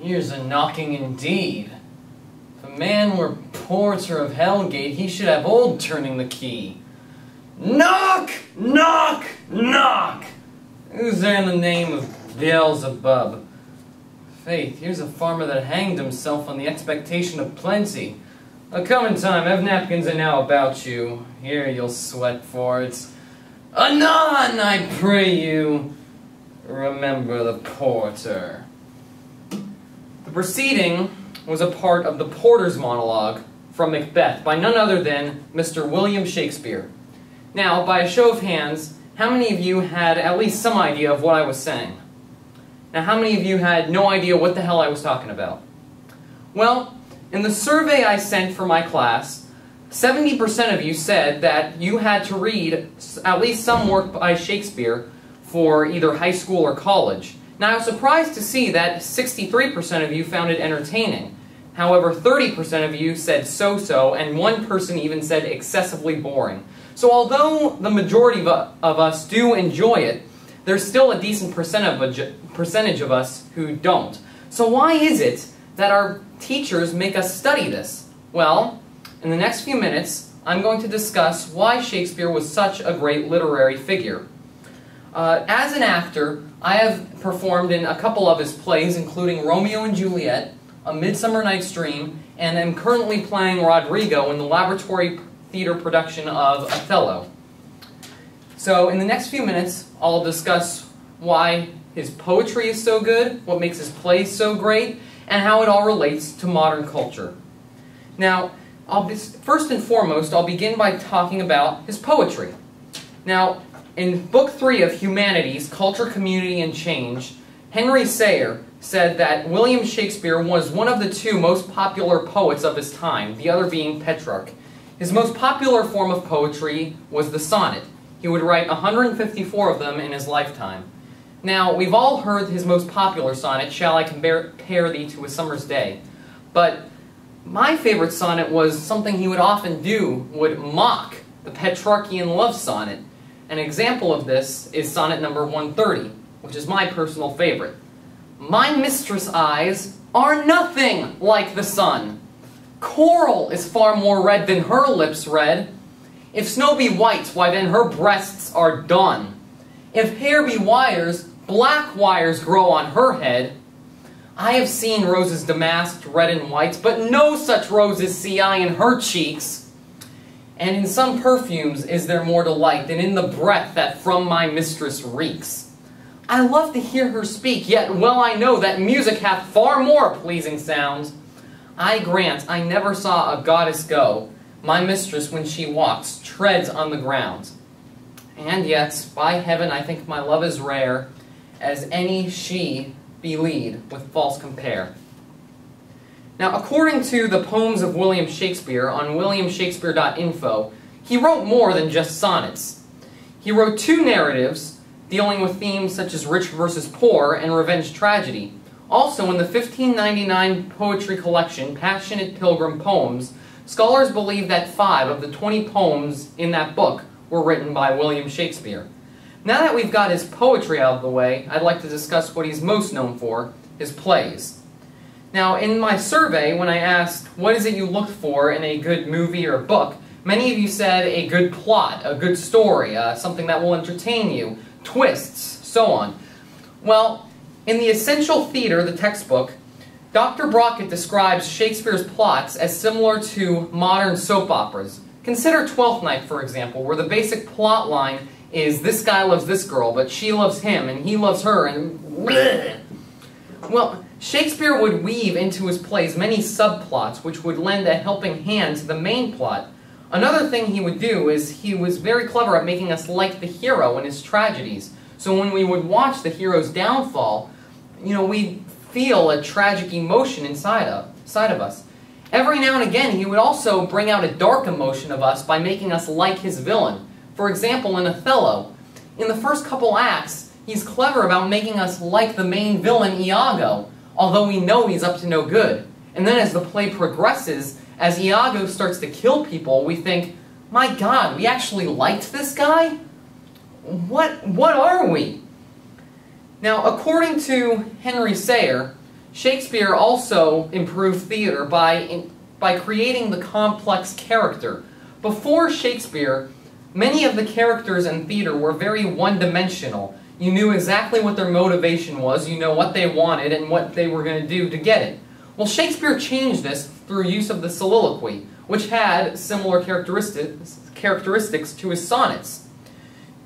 Here's a knocking indeed. If a man were porter of Hellgate, he should have old turning the key. Knock! Knock! Knock! Who's there in the name of Beelzebub? Faith, here's a farmer that hanged himself on the expectation of plenty. Come in time, have napkins and now about you. Here you'll sweat for it. Anon, I pray you, remember the porter. The proceeding was a part of the Porter's monologue from Macbeth by none other than Mr. William Shakespeare. Now, by a show of hands, how many of you had at least some idea of what I was saying? Now, how many of you had no idea what the hell I was talking about? Well, in the survey I sent for my class, 70% of you said that you had to read at least some work by Shakespeare for either high school or college. Now, I was surprised to see that 63% of you found it entertaining. However, 30% of you said so-so, and one person even said excessively boring. So although the majority of us do enjoy it, there's still a decent percentage of us who don't. So why is it that our teachers make us study this? Well, in the next few minutes, I'm going to discuss why Shakespeare was such a great literary figure. As an actor, I have performed in a couple of his plays, including Romeo and Juliet, A Midsummer Night's Dream, and am currently playing Rodrigo in the Laboratory Theater production of Othello. So in the next few minutes, I'll discuss why his poetry is so good, what makes his plays so great, and how it all relates to modern culture. Now, first and foremost, I'll begin by talking about his poetry. Now, in Book 3 of Humanities, Culture, Community, and Change, Henry Sayer said that William Shakespeare was one of the two most popular poets of his time, the other being Petrarch. His most popular form of poetry was the sonnet. He would write 154 of them in his lifetime. Now, we've all heard his most popular sonnet, Shall I Compare Thee to a Summer's Day? But my favorite sonnet was something he would often do, would mock the Petrarchian love sonnet. An example of this is sonnet number 130, which is my personal favorite. My mistress' eyes are nothing like the sun. Coral is far more red than her lips red. If snow be white, why then her breasts are dun. If hair be wires, black wires grow on her head. I have seen roses damasked, red and white, but no such roses see I in her cheeks. And in some perfumes is there more delight than in the breath that from my mistress reeks. I love to hear her speak, yet well I know that music hath far more pleasing sounds. I grant I never saw a goddess go. My mistress, when she walks, treads on the ground. And yet, by heaven, I think my love is rare, as any she be lead with false compare. Now, according to the Poems of William Shakespeare on williamshakespeare.info, he wrote more than just sonnets. He wrote two narratives dealing with themes such as rich versus poor and revenge tragedy. Also, in the 1599 poetry collection, Passionate Pilgrim Poems, scholars believe that 5 of the 20 poems in that book were written by William Shakespeare. Now that we've got his poetry out of the way, I'd like to discuss what he's most known for, his plays. Now, in my survey, when I asked, what is it you look for in a good movie or book, many of you said a good plot, a good story, something that will entertain you, twists, so on. Well, in The Essential Theater, the textbook, Dr. Brockett describes Shakespeare's plots as similar to modern soap operas. Consider Twelfth Night, for example, where the basic plot line is this guy loves this girl, but she loves him, and he loves her, and bleh. Well, Shakespeare would weave into his plays many subplots which would lend a helping hand to the main plot. Another thing he would do is he was very clever at making us like the hero in his tragedies. So when we would watch the hero's downfall, we'd feel a tragic emotion inside of us. Every now and again, he would also bring out a dark emotion of us by making us like his villain. For example, in Othello, in the first couple acts, he's clever about making us like the main villain, Iago, although we know he's up to no good. And then as the play progresses, as Iago starts to kill people, we think, my God, we actually liked this guy? What are we? Now, according to Henry Sayer, Shakespeare also improved theater by creating the complex character. Before Shakespeare, many of the characters in theater were very one-dimensional. You knew exactly what their motivation was, you know what they wanted and what they were going to do to get it. Well, Shakespeare changed this through use of the soliloquy, which had similar characteristics to his sonnets.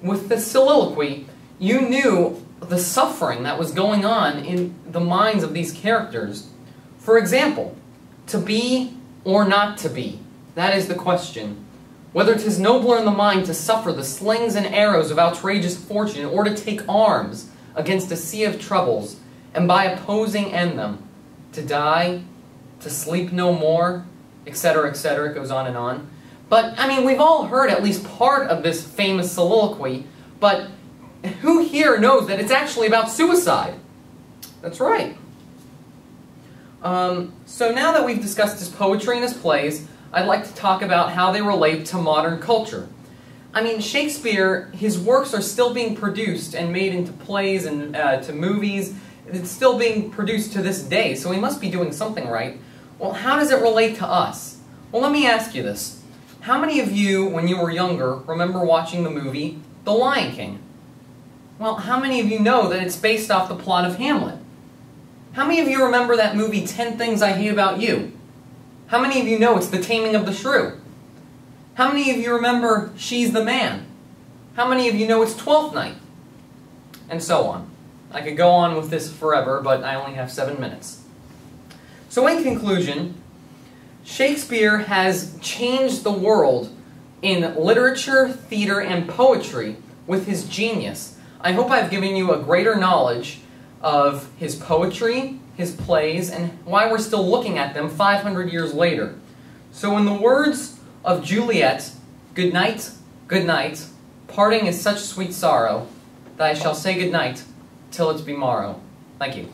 With the soliloquy, you knew the suffering that was going on in the minds of these characters. For example, to be or not to be, that is the question. Whether 'tis nobler in the mind to suffer the slings and arrows of outrageous fortune, or to take arms against a sea of troubles, and by opposing end them, to die, to sleep no more, etc., etc., it goes on and on. But, I mean, we've all heard at least part of this famous soliloquy, but who here knows that it's actually about suicide? That's right. So now that we've discussed his poetry and his plays, I'd like to talk about how they relate to modern culture. I mean, Shakespeare, his works are still being produced and made into plays and to movies. It's still being produced to this day, so he must be doing something right. Well, how does it relate to us? Well, let me ask you this. How many of you, when you were younger, remember watching the movie The Lion King? Well, how many of you know that it's based off the plot of Hamlet? How many of you remember that movie 10 Things I Hate About You? How many of you know it's The Taming of the Shrew? How many of you remember She's the Man? How many of you know it's Twelfth Night? And so on. I could go on with this forever, but I only have 7 minutes. So in conclusion, Shakespeare has changed the world in literature, theater, and poetry with his genius. I hope I've given you a greater knowledge of his poetry, his plays, and why we're still looking at them 500 years later. So in the words of Juliet, good night, parting is such sweet sorrow, that I shall say good night till it be morrow. Thank you.